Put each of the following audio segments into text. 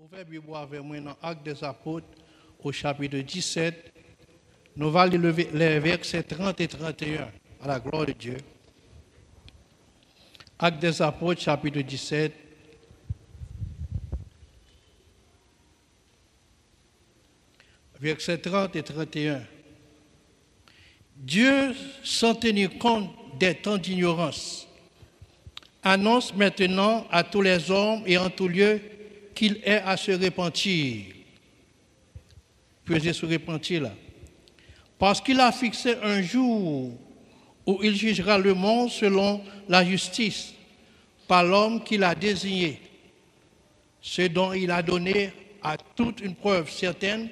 Ouvrez Bible avec moi dans Actes des Apôtres, au chapitre 17. Nous allons lire les versets 30 et 31, à la gloire de Dieu. Actes des Apôtres, chapitre 17. Versets 30 et 31. Dieu, sans tenir compte des temps d'ignorance, annonce maintenant à tous les hommes et en tout lieu qu'il est à se repentir. Pesez se repentir là. Parce qu'il a fixé un jour où il jugera le monde selon la justice, par l'homme qu'il a désigné, ce dont il a donné à toute une preuve certaine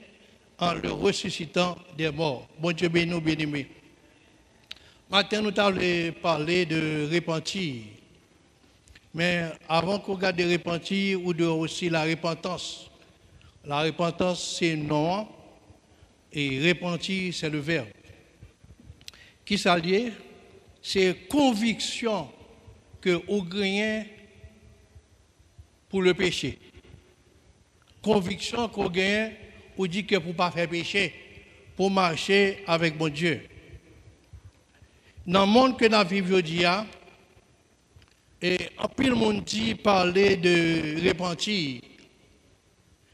en le ressuscitant des morts. Bon Dieu béni nous, bien-aimés. Maintenant, nous allons parler de repentir. Mais avant qu'on regarde de repentir ou de aussi la repentance. La repentance, c'est non, et repentir, c'est le verbe. Qui s'allie? C'est conviction que vous gagnez pour le péché. Conviction qu'on gagne, ou dit que pour ne pas faire péché, pour marcher avec mon Dieu. Dans le monde que nous vivons aujourd'hui, et en pile monde dit parler de repentir.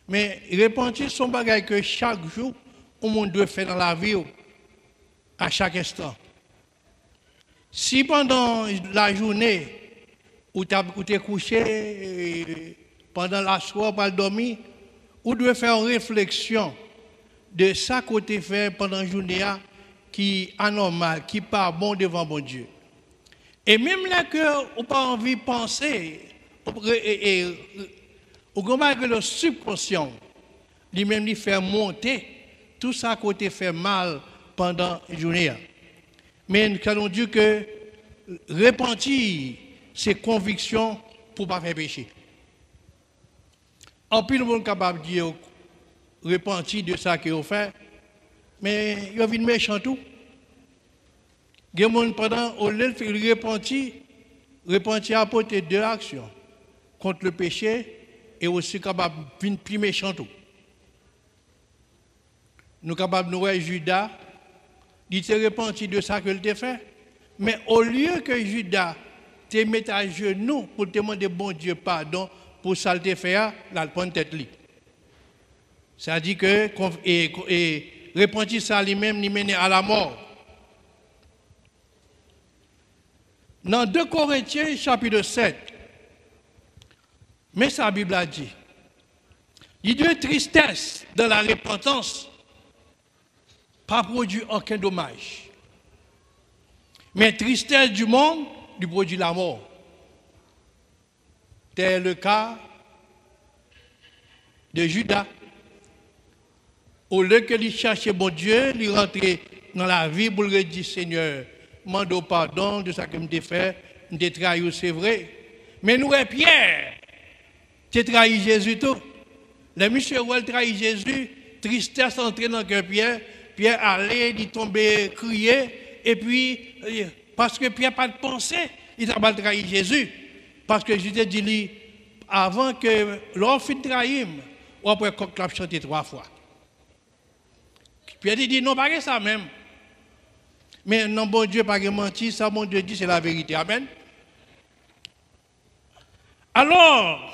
Mais repentir, c'est un bagage que chaque jour, on monde doit faire dans la vie, à chaque instant. Si pendant la journée, où tu es couché, pendant la soirée, pour dormir, ou doit faire une réflexion de ça côté fait pendant la journée qui est anormal, qui n'est pas bon devant bon Dieu. Et même là que on pas envie de penser, au grand que le subconscient, lui-même lui fait monter, tout ça côté fait mal pendant la journée. Mais nous allons dire que repentir, c'est conviction pour ne pas faire péché. En plus, le monde est capable de dire repentir de ça qu'il a fait, mais il y a une méchant tout. Il y a des gens pendant au lieu de repentir apporter deux actions contre le péché et aussi capable de venir plus méchant tout. Nous sommes capables de voir Judas, il s'est repenti de ça qu'il a fait, mais au lieu que Judas te mette à genoux pour te demander bon Dieu pardon pour ça qu'il a fait, il a prendre tête li. Ça dit que repentir ça lui-même, il mène à la mort. Dans 2 Corinthiens, chapitre 7, mais sa Bible a dit, il y a tristesse dans la repentance, pas produit aucun dommage. Mais tristesse du monde, lui produit la mort. Tel le cas de Judas. Au lieu que lui chercher bon Dieu, lui rentrer dans la vie pour lui dire Seigneur, mando pardon de ça que je fait, je trahi, c'est vrai. Mais nous, Pierre, tu trahi Jésus tout. Le monsieur Ouel trahi Jésus, tristesse entrée dans le cœur Pierre, Pierre allait, il tombait, crier, et puis, parce que Pierre n'a pas de pensée, il n'a pas trahi Jésus. Parce que je t'ai dit, avant que l'on finisse de trahir, ou après qu'on a chanté 3 fois. Pierre dit non, pas que ça même. Mais non, bon Dieu, pas que mentir, ça, mon Dieu dit, c'est la vérité. Amen. Alors,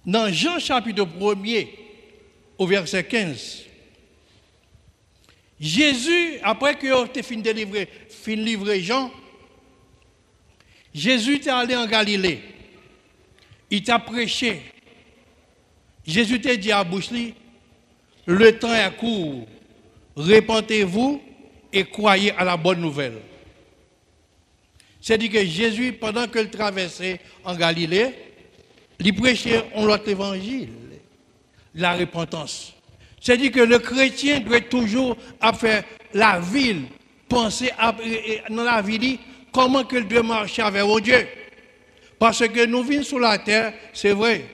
dans Jean chapitre 1er, au verset 15, Jésus, après que tu fini de livrer Jean, Jésus est allé en Galilée. Il t'a prêché. Jésus t'a dit à bouche, le temps est court. Repentez-vous et croyez à la bonne nouvelle. C'est-à-dire que Jésus, pendant qu'il traversait en Galilée, il prêchait l'autre évangile, la repentance. C'est-à-dire que le chrétien doit toujours faire la ville, penser dans la vie, comment qu'il doit marcher avec Dieu. Parce que nous vivons sur la terre, c'est vrai.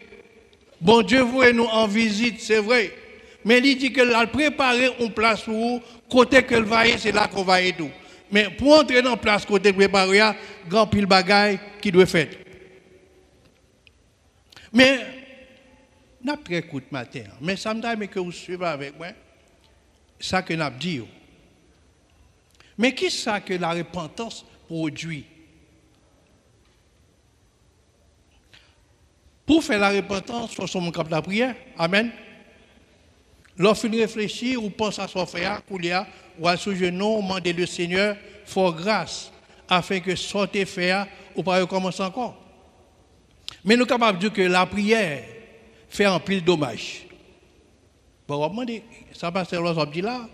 Bon Dieu voit nous en visite, c'est vrai. Mais il dit qu'il a préparé une place pour vous, côté qu'elle va y, c'est là qu'on va y tout. Mais pour entrer dans la place côté préparé, il y a grand pile bagaille qui doit faire. Mais n'a pas écouté matin, mais ça me dit que vous suivez avec moi, ça que n'a dit. Mais qui ça que la repentance produit? Pour faire la repentance, il faut son cap de la prière. Amen. Lorsqu'on réfléchit ou pense à son frère, ou à ce genou, demander le Seigneur, fort grâce, afin que sortez faire ou pas recommencer encore. Mais nous sommes capables de dire que la prière fait un pile dommage. Bon, on va demander, ça passe à dit là,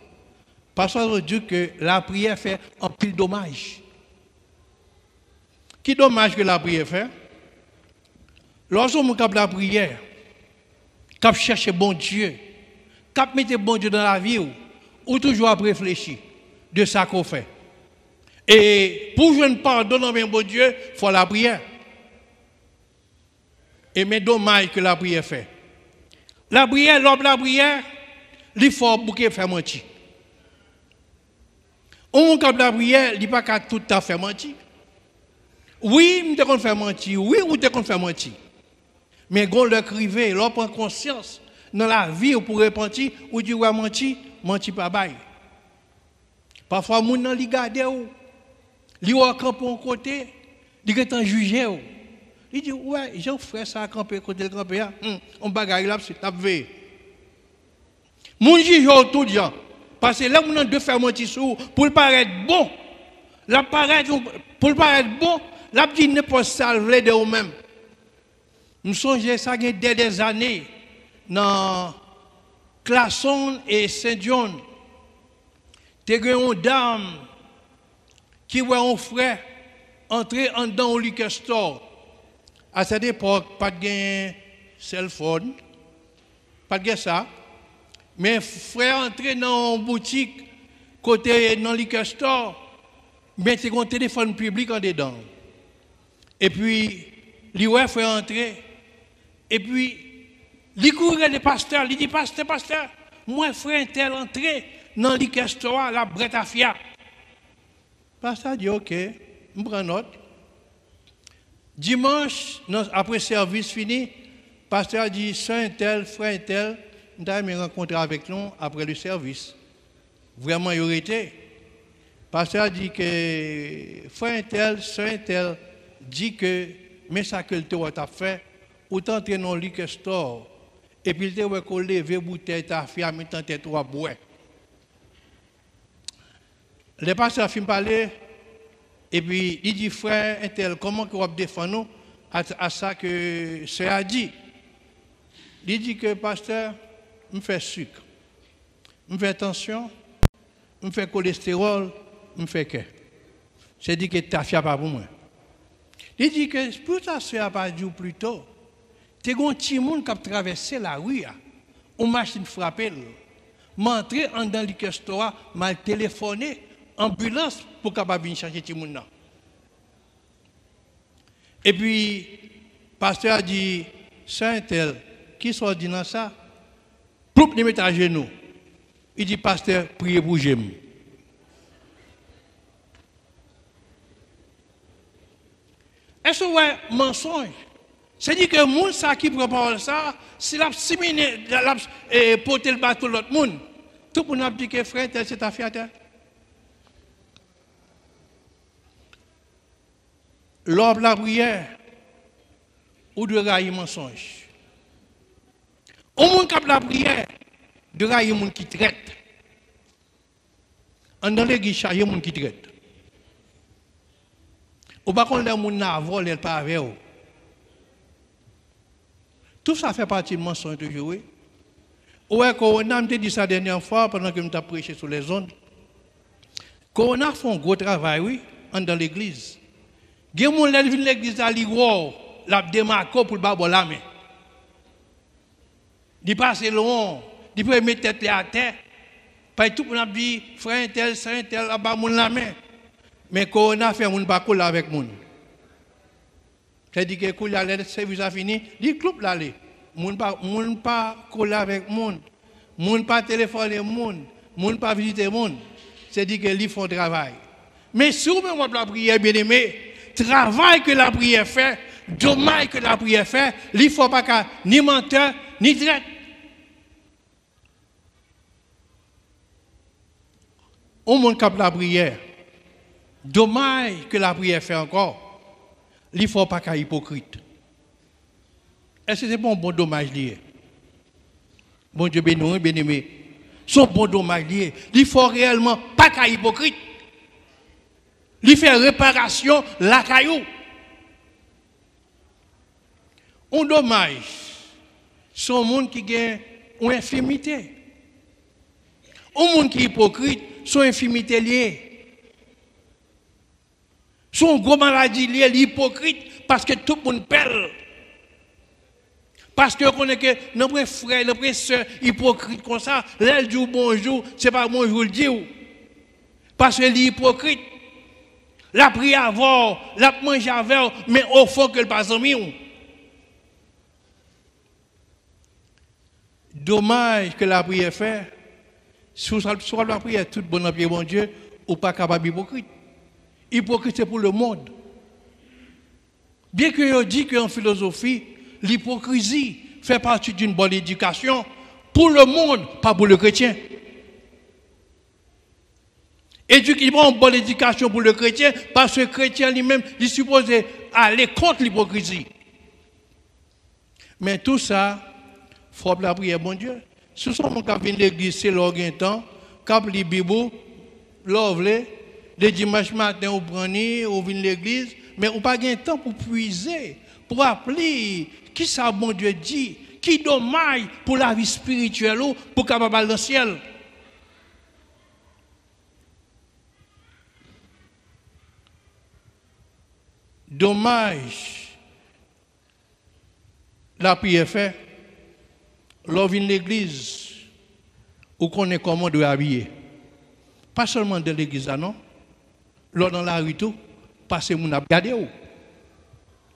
parce qu'on dit que la prière fait un pile dommage. Qui dommage que la prière fait? Lorsqu'on est capable de la prière, cap chercher bon Dieu, cap mettre bon Dieu dans la vie, ou toujours à réfléchir de ça qu'on fait. Et pour jouer une pardon dans bon Dieu, il faut la prière. Et mais dommage que la prière fait. La prière, l'homme la prière, il faut bouquer faire mentir. On cap la prière, il pas qu'à tout à faire mentir. Oui, on te qu'on faire mentir. Oui, on te qu'on faire mentir. Mais quand le crivé, l'on prend conscience dans la vie pour repentir, ou dit ouais mentir, mentir pas bail. Parfois moun nan li gade ou, li wa camper un côté, li est jugé ou. Il dit ouais, Jean frère ça camper côté le camper on bagaille là c'est t'a veille. Moun juge tout gens parce que là moun de faire mentir sou pour le paraître bon. La paraître pour le paraître bon, la dit ne pas salver de vous-même. Nous songeons ça il y a des années dans Classon et Saint-John. Il y a une dame qui voit un frère entrer dans le liquor store. À cette époque, pas de cell phone, pas de ça. Mais frère entrer dans une boutique, côté dans le liquor store, mais c'est un téléphone public en dedans. Et puis, lui frère entrer. Et puis, il courait le pasteur, il dit pasteur, moi frère tel entré dans l'orchestre, la brette à fia. Pasteur dit ok, je prends note. Dimanche, après service fini, pasteur dit saint tel, frère tel, nous allons rencontrer avec nous après le service. Vraiment, il aurait été. Pasteur dit que frère tel, saint tel, dit que mais ça que le théâtre a fait, autant entrer dans le liquor store, et puis il te voit qu'on lève bouteille ta fille à mettre en tête ou à boire. Le pasteur film parler, et puis il dit frère, tel, comment qu'on va défendre nous à ça que c'est a dit. Il dit que pasteur, me fait sucre, me fait tension, me fait cholestérol, me fait que. C'est dit que ta fille pas pour moi. Il dit que pour ta soeur pas dit plus tôt. Tu as un petit monde qui a traversé la rue, une machine frappée, m'entrer dans le restaurant, m'a téléphoné, ambulance pour capable venir chercher petit monde. Et puis, le pasteur a dit, Saint-Tel, qui soit dit dans ça, pour les mettre à genoux. Il dit, pasteur, priez pour Jem. Est-ce que vous avez un mensonge? C'est-à-dire que le monde qui prépare ça, s'il a siminé, porté le bateau de l'autre monde, tout le monde a dit que frère, c'est ta fille. Lors de la prière, ou de railler mensonge. Au monde qui a la prière, de railler monde qui traite. En dans l'église, il y a monde qui traite. Ou pas qu'on les gens n'a volé pas avec eux. Tout ça fait partie de mensonge toujours. Ouais, Corona m'a dit ça la dernière fois pendant que je t'ai prêché sur les ondes. Corona fait un gros travail, oui, dans l'église. Il y a des gens qui viennent à l'église à l'Ivoire, la démarque pour le bas la main. Ils passent loin, ils peuvent mettre tête à terre. Pas tout le monde dit, frère tel, saint tel, là-bas, la main. Mais Corona fait un pas coller avec moun. C'est-à-dire que quand le service a fini, il club l'aller. Moun pas coller avec moun. Moun pas téléphoner moun. Moun pas visiter moun. C'est-à-dire que ils font travail. Mais si vous avez la prière bien aimé, travail que la prière fait, dommage que la prière fait, il ne faut pas ni menteur, ni traite. Au monde qui a la prière, dommage que la prière fait encore, il ne faut pas qu'un hypocrite. Est-ce que c'est pas un bon dommage lié? Bon Dieu béni, bien-aimé. Son bon dommage lié. Il faut réellement pas qu'un hypocrite. Il fait réparation la caillou. Un dommage, c'est un monde qui a une infimité. Un monde qui est hypocrite, son infimité liée. Son gros maladie liée, l'hypocrite, parce que tout le monde perd. Parce que on est que nos frères, nos sœurs hypocrites comme ça, là, dit bonjour, c'est pas bonjour le dire. Parce que l'hypocrite, la prie avant, la mange avant, mais au fond que le pas en mieux. Dommage que la prière fait. Si la prière toute bonne en pied, mon Dieu, ou pas capable d'hypocrite. Hypocrite, c'est pour le monde. Bien que je dis qu'en philosophie, l'hypocrisie fait partie d'une bonne éducation pour le monde, pas pour le chrétien. Éduquement, une bonne éducation pour le chrétien, parce que le chrétien lui-même, il est supposé aller contre l'hypocrisie. Mais tout ça, il faut la prière, bon Dieu. Si on vient à l'église, c'est l'organe temps, quand les Bible, l'ovle, le dimanche matin, on prend, on vient à l'église, mais on n'a pas de temps pour puiser, pour appeler, qui ça, bon Dieu dit, qui dommage pour la vie spirituelle, pour capable aller dans le ciel. Dommage, la prière fait, l'on vient à l'église, ou connaît comment on doit habiller. Pas seulement dans l'église, non. L'on dans la rue, tout, parce que nous avons regardé où.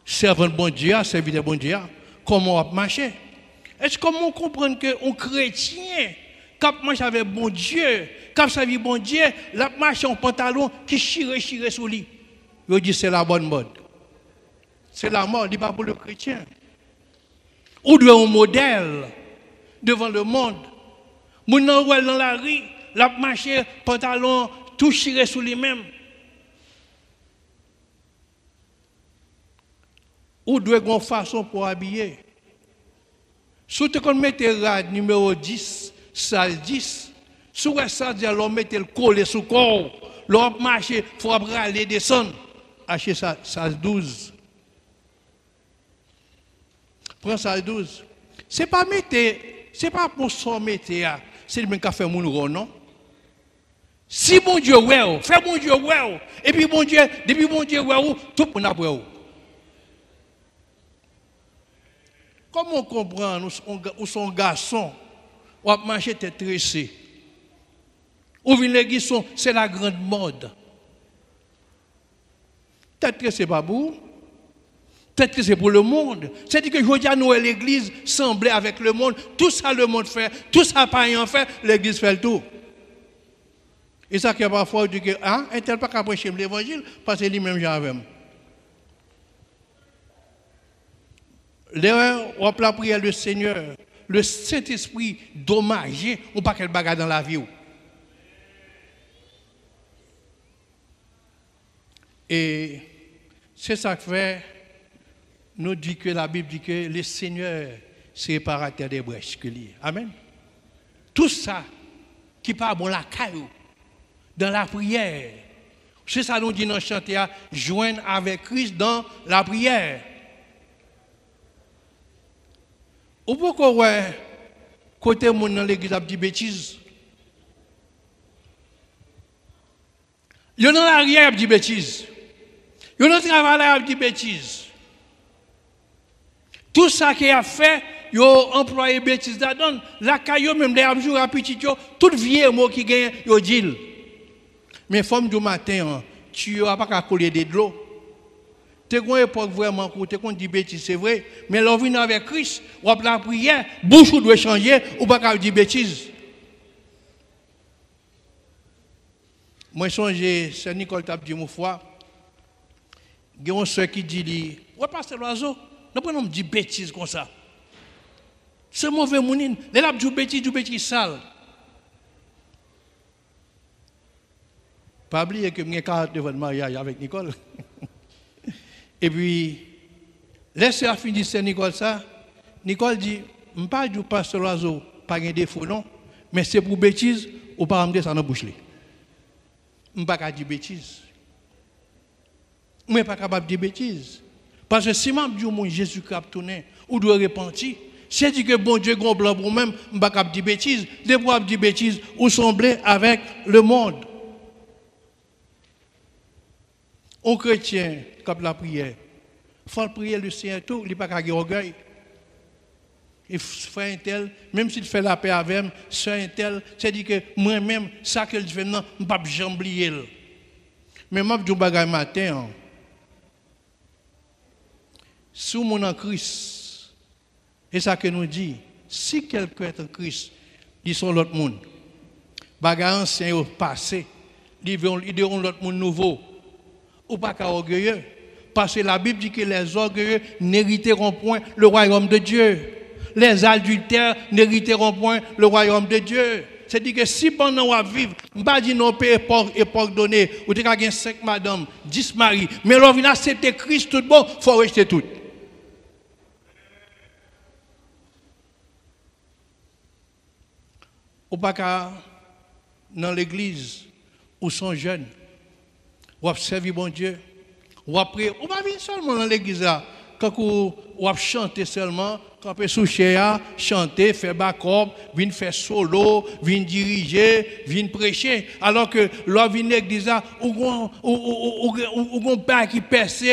Servant bon Dieu, serviteur bon Dieu, comment on marche. Est-ce qu'on comprend qu'un chrétien, quand marche avec bon Dieu, quand servi bon Dieu, la marche en pantalon qui chire sous lui. Il dit c'est la bonne mode. C'est la mode, il n'est pas pour le chrétien. Ou doit un modèle devant le monde. Mon dans la rue, la marche pantalon tout chire sous lui-même. Ou doit avoir une façon pour habiller. Surtout quand on met le rad numéro 10, salle 10, sur ça, on met le collet sous le corps, l'on marche, il faut aller descendre. Acheter salle 12. Prends salle 12. Ce n'est pas pour s'en mettre, c'est le même qui fait mon rôle, non? Si bon Dieu, ouais, fais bon Dieu, ouais, et puis bon Dieu, depuis bon Dieu, ouais, tout le monde après. Comment on comprend, ou son garçon, ou a marché tête tressée, ou vient l'église, c'est la grande mode. Peut-être que ce n'est pas pour, peut-être que c'est pour le monde. C'est-à-dire que je dis à nous, l'église semblait avec le monde, tout ça le monde fait, tout ça païen fait, l'église fait le tout. Et ça qui a parfois dit que, ah, un tel pas qu'à prêcher l'évangile, parce que lui-même j'en avais. L'heure où on la prière le Seigneur, le Saint-Esprit dommagé, ou pas qu'elle bagarre dans la vie. Et c'est ça que fait, nous dit que la Bible dit que le Seigneur, c'est réparateur des brèches que lié. Amen. Tout ça qui part bon la caillou, dans la prière. C'est ça nous dit dans le chantier, joindre avec Christ dans la prière. Ou pourquoi ouais, côté mon dans l'église a dit bêtises. Il y en a l'arrière a dit bêtises. Il y en a travail a dit bêtises. Tout ça qu'il a fait, il a employé bêtises là-dedans. La caillou même les jours à petit tout vieux mot qui gagne, il dit. Mais femme du matin, tu n'as pas qu'à coller de l'eau. Tu as une époque vraiment où tu as dit bêtises, c'est vrai. Mais l'on vient avec Christ, ou après la prière, bouche doit changer, ou pas qu'à dire bêtises. Moi, je songe, c'est Nicole t'a dit mon foi. Il y a un soeur qui dit, ouais, pasteur l'oiseau, nous prenons dit bêtises comme ça. C'est mauvais mounine. Les lap du bêtis sale. Pas oublier que j'ai 40 devant le mariage avec Nicole. Et puis, laissez à finir Saint-Nicole ça. Nicole dit, je ne parle pas pasteur Loiseau, pas de défaut, non. Mais c'est pour bêtises, ou pas me dire ça dans la bouche. Je ne peux pas dire bêtises. Je ne suis pas capable de dire bêtises. Parce que si je dis que Jésus-Christ a tourné, ou doit repentir, si je dis que bon Dieu est blanc pour moi, je ne peux pas dire bêtises. Des fois, je dis bêtises, ou sembler avec le monde. Un chrétien, comme la prière, il faut prier le Seigneur tout, il n'y a pas qu'à avoir orgueil. Il fait un tel, même s'il fait la paix avec moi, c'est un tel, c'est-à-dire que moi-même, ça que je fais, non, je ne peux pas oublier. Mais moi, je dis un matin, si on est en Christ, et ça que nous dit, si quelqu'un est en Christ, ils sont l'autre monde. Bagay ancien au passé, ils diront l'autre monde nouveau. Ou pas qu'à orgueilleux. Parce que la Bible dit que les orgueilleux n'hériteront point le royaume de Dieu. Les adultères n'hériteront point le royaume de Dieu. C'est-à-dire que si pendant qu'on vivre, je ne pas dire non, époque donnée, ou tu as 5 madames, 10 maris, mais l'on vient accepter Christ tout bon, il faut rejeter tout. Ou pas qu'à dans l'église, où sont jeunes, ou à servir bon Dieu, ou après, on va venir seulement dans l'église là, quand on va chanter seulement, quand on soucher, chanter, faire backup, venir faire solo, venir diriger, venir prêcher, alors que l'on vient dans l'église là, ou un père qui perce,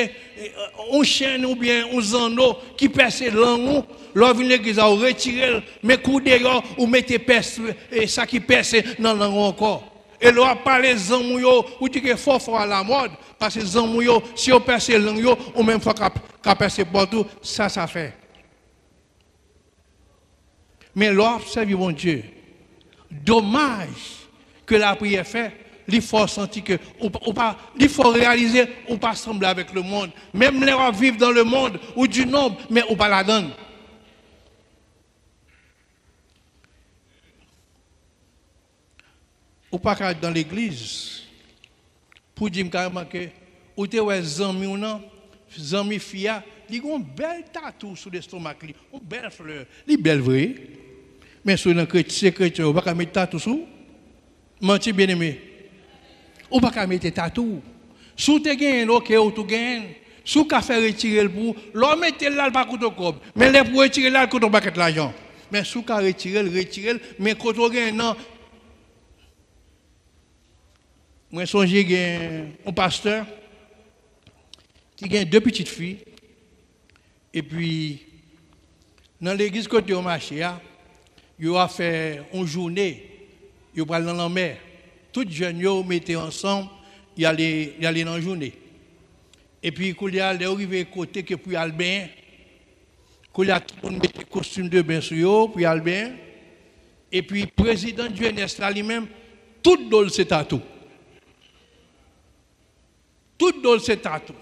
un chien ou bien un zano qui perce l'anneau, l'on vient dans l'église là, on retire, mais coup dehors, ou mettez perce, et ça qui perce dans l'anneau encore. Et l'on parle des zambouillots, ou dit que fort à la mode, parce que zambouillots, si on perce l'anneau, ou même faut qu'à percer partout, ça fait. Mais l'on observe mon Dieu. Dommage que la prière fait, il faut sentir que, il faut réaliser, ou pas sembler avec le monde. Même les gens vivent dans le monde, ou du nombre, mais ou pas la donne. Ou pas qu'à dans l'église, pour dire carrément que, ou te ouais zami ou non, zami fia, il a un bel tatou sur l'estomac, une belle fleur, il est belle vrai. Mais sur un chrétien, on va pas mettre tatou sous. Menti bien aimé. On va pas mettre tatou. Sous te gain, ok, ou tu gain. Sous qu'a fait retirer le pour, l'homme mette là le pas coûte cob. Mais les pour retirer là, coûte pas l'argent. Mais sous qu'a retirer, mais quand on gain non. Moi, j'ai un pasteur qui a 2 petites filles. Et puis, dans l'église côté au marché, il a fait une journée, il va dans la mer. Tous les jeunes mettaient ensemble, ils allaient dans la journée. Et puis, quand il est arrivé côté que puis Albin, quand il a mis des costumes de bain sur eux, puis Albin, et puis le président du jeunesse là lui-même, tout dole c'est tatou. Tout dole c'est tatou.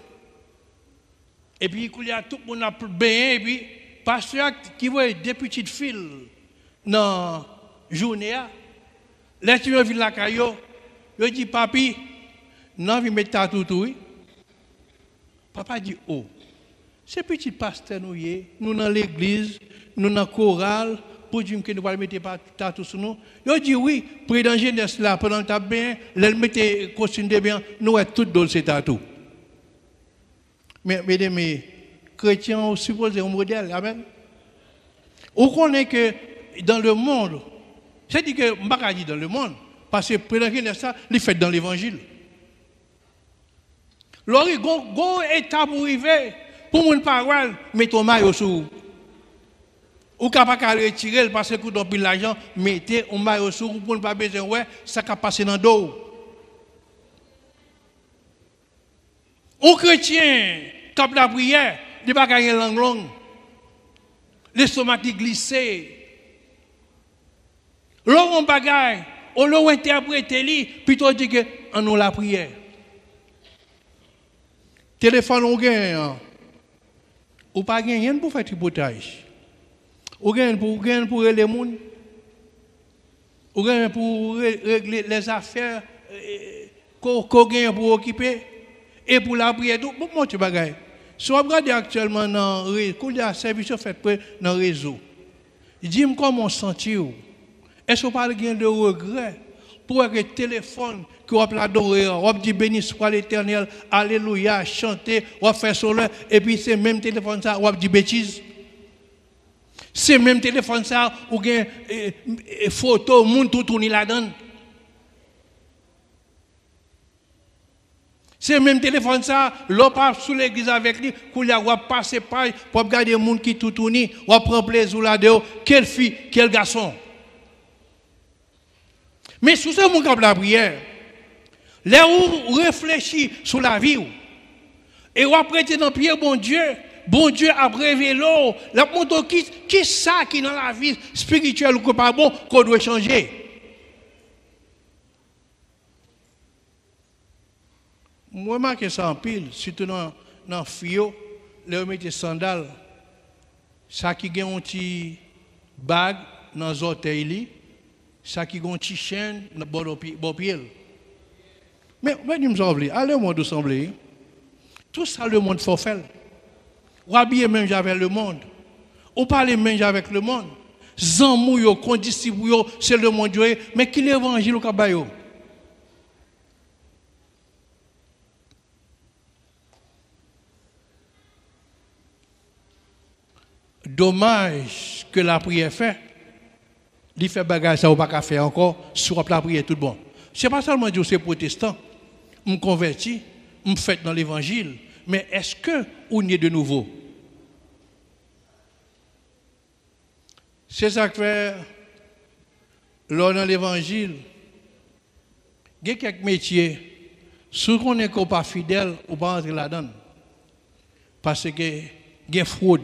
Et puis, il y a tout le monde a bien, et puis, pasteur qui voit 2 petites filles dans la journée, là, tu viens la caillou, il dit, papi, non, il met tatou tout. Papa dit, oh, ces petits pasteurs, nous dans l'église, nous dans la chorale, pour dire que nous allons mettre tatou sur nous. Il dit, oui, président jeunesse là, pendant que tu as bien, elle mette costume de bien, nous sommes tous dans ces tatous. Mais, mesdames, chrétiens supposent un modèle. Amen. On connaît que dans le monde, c'est-à-dire que je ne vais pas dire dans le monde, parce que le président ça, il fait dans l'évangile. L'or, il y a un état pour arriver, pour mon parole, mettez ton maillot sur vous. Ou pas qu'à retirer parce que vous avez l'argent, mettez un maillot sur vous pour ne pas besoin, ouais, ça va passer dans le dos. Un chrétien, quand la prière, il ne va pas gagner langue longue. L'estomac glissé. L'on on bagaille, on l'a interprété, plutôt dit que on a la prière. Téléphone on gagne. Ou pas gagner pour faire tripotage. Ou gagne pour les gens, ou gagne pour régler les affaires qu'on gagne pour occuper et pour la prière. Bon, moi, tu bagaille. Si on regarde actuellement dans le réseau, il y a un service fait dans le réseau. Dis-moi comment on sentit. Est-ce qu'on parle de regret pour que le téléphone que on l'adorer, on dit béni soit l'Éternel, alléluia, chanter, on fait solaire, et puis c'est même téléphone ça, on dit bêtise. C'est même téléphone ça, ou bien photo, monde tout tourné là-dedans. C'est même téléphone ça, l'on passe sous l'église avec lui, qu'on y a passé page pour regarder les gens qui tout tourné, on prend plaisir là-dedans, quelle fille, quel garçon. Mais sous ce monde comme la prière, là où réfléchit sur la vie, et on prêter dans prière, bon Dieu a révélé, la montre qui ça qui dans la vie spirituelle ou pas bon, qu'on doit changer. Moi, je remarque ça en pile, surtout dans le fio, les mettez sandales, ça qui a un petit bag dans les orteils, ça qui a un petit chaîne dans le pied. Mais, je me semble, allez, moi, de sembler, tout ça, le monde faut faire. Ou habiller même avec le monde, ou parler même avec le monde. Zamou, condisciple, c'est le monde, mais qui l'évangile au cabayo? Dommage que la prière fait. Il fait bagage ça ou pas faire encore sur la prière tout bon. C'est pas seulement dire c'est protestant. Me converti, me fait dans l'évangile, mais est-ce que on est de nouveau? C'est ça que fait lors dans l'évangile. Il y a quelques métiers, si on n'est pas fidèle, on ne peut pas entrer là-dedans. Parce que il y a fraude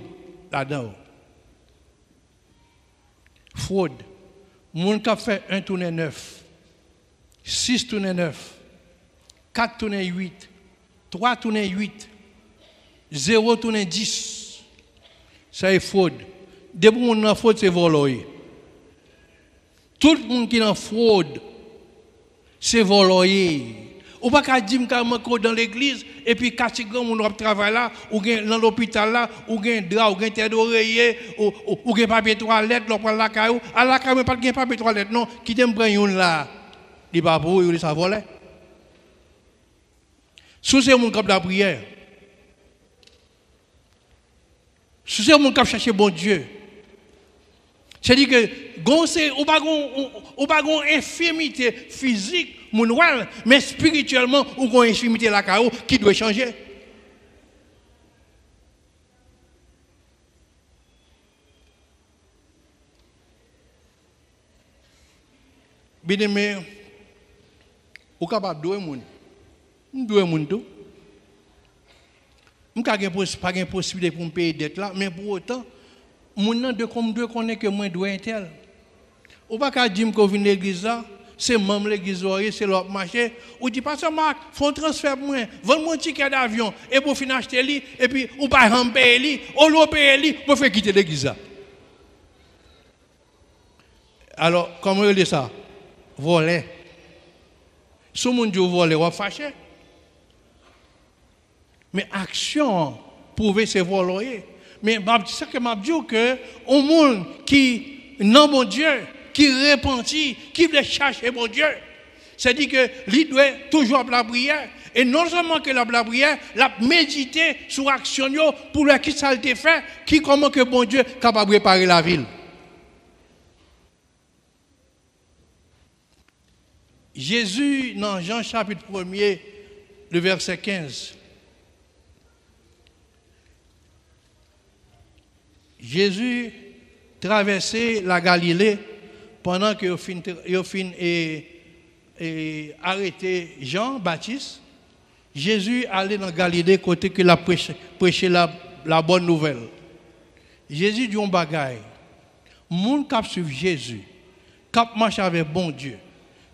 là-dedans. Fraude. Moun qui fait 1 tourné 9, 6 tourné 9, 4 tourné 8, 3 tourné 8, 0 tourné 10. Ça est fraude. Depuis qu'on a fraude, c'est voler. Tout le monde qui est en fraude, c'est voler. Ou pas qu'à dire que dans l'église, et puis quand on travaille là, ou dans l'hôpital là, ou un drap, ou un tête d'oreiller, ou un papier toilette, on prend la caillou. À la caillou, pas de papier toilette, non, qui t'aime prendre une là. Il va pour eux, il ça voler. Sous c'est mon cap de la prière. Sous c'est mon cap chercher bon Dieu. C'est-à-dire que, ou pas une infirmité physique, mais spirituellement, ou une infirmité la carreau qui doit changer. Bien aimé, ou capable de douer moun tout. Je n'ai pas de possibilité pour me payer dette là, mais pour autant, mon de comme deux connaît que moi dois un tel. Ou pas qu'à dire que vient l'église là, c'est même l'église c'est l'autre marché. Ou dit pas ça Marc, faut transfert pour moi, vends mon ticket d'avion et pour finir acheter lui et puis ou pas payer lui, ou l'on payer lui pour faire quitter l'église là. Alors comment on dit ça? Voler. Si mon Dieu voler, on va fâcher. Mais action prouver c'est voler. Mais c'est ça que m'a dit que au monde qui non mon Dieu, qui repentit, qui veut chercher mon Dieu, c'est-à-dire que lui doit toujours la prière et non seulement que la prière, la méditer sur action pour la qui ça a été fait, qui comment que bon Dieu est capable de réparer la ville. Jésus dans Jean chapitre 1er, le verset 15. Jésus traversait la Galilée pendant qu'il a fini arrêté Jean-Baptiste. Jésus allait dans la Galilée côté qu'il a prêché la bonne nouvelle. Jésus dit un bagaille. Moun qui suivre Jésus, qui marche avec bon Dieu,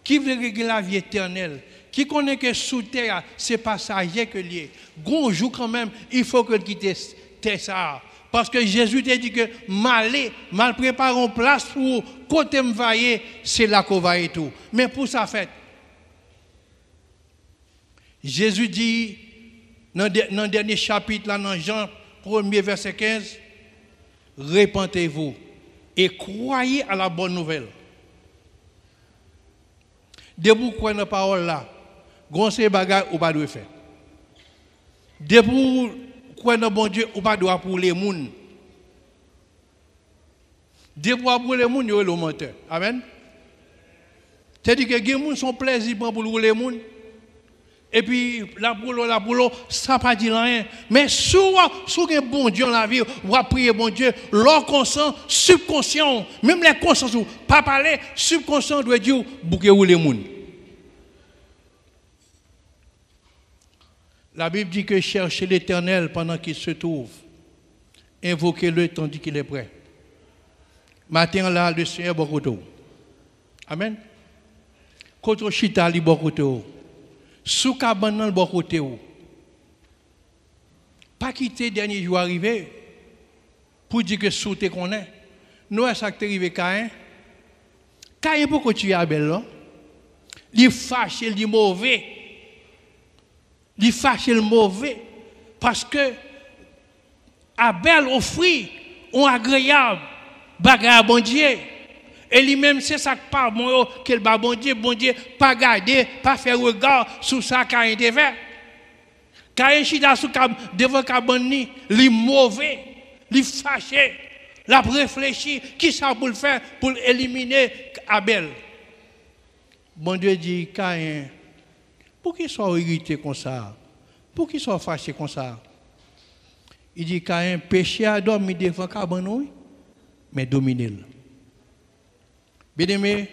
qui veut régler la vie éternelle, qui connaît que sous terre, c'est passager que lié. Gon jour quand même, il faut que quitte terre ça. Parce que Jésus t'a dit que mal préparer une place pour côté me vailler, c'est là qu'on va et tout. Mais pour ça fait, Jésus dit dans le dernier chapitre, là, dans Jean 1er, verset 15, répentez-vous et croyez à la bonne nouvelle. Dès que vous croyez dans la parole là, grosse bagaille ou pas de faire. Dès que vous croyez dans bon Dieu ou pas de pour les gens. Dès que vous pour les gens, vous êtes le menteur. Amen. C'est-à-dire que les gens sont plaisir pour les gens. Et puis, la boulot, ça ne pas dire rien. Mais si vous avez bon Dieu dans la vie, vous priez bon Dieu, leur conscient, subconscient, même les consciences, pas parler, subconscient doit dire, bouquez-vous les gens. La Bible dit que cherchez l'Éternel pendant qu'il se trouve. Invoquez-le tandis qu'il est prêt. Matin là, le Seigneur est beaucoup. Amen. Quand on chita, il est beaucoup. Sous cabane le bon côté où pas quitter dernier jour arrivé pour dire que sous te connaît nous est ça qui est arrivé Caïn pourquoi tu es Abel là il fâché il mauvais il fâché le mauvais parce que Abel offrit un agréable bagarre bon Dieu. Et lui-même, c'est ça que pas bon, que le bon Dieu, pas garder, pas faire regard sur ça qui a été fait. Quand il chita devant Kabani, il est mauvais, il est fâché, il a réfléchi, qui ça pour le faire pour éliminer Abel. Bon Dieu dit, Caïn, pour qu'il soit irrité comme ça, pour qu'il soit fâché comme ça, il dit, Caïn, péché à dormir devant Kabani, mais dominer-le. Bien-aimé,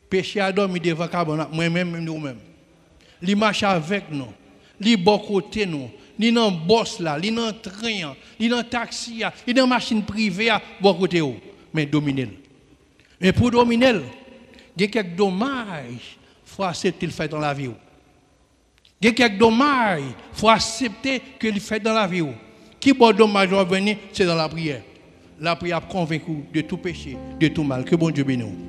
péché à dormir devant Kabana, moi-même, nous-mêmes. Il marche avec nous, il bon côté nous, il dans boss là, il dans train, il dans taxi, il dans machine privée, bon côté où, mais dominer. Mais pour dominer, il y a quelques dommages, il faut accepter le fait dans la vie. Il y a quelques dommages, il faut accepter que le fait dans la vie. Qui bon dommage va venir, c'est dans la prière. La prière convaincue de tout péché, de tout mal. Que bon Dieu bénisse.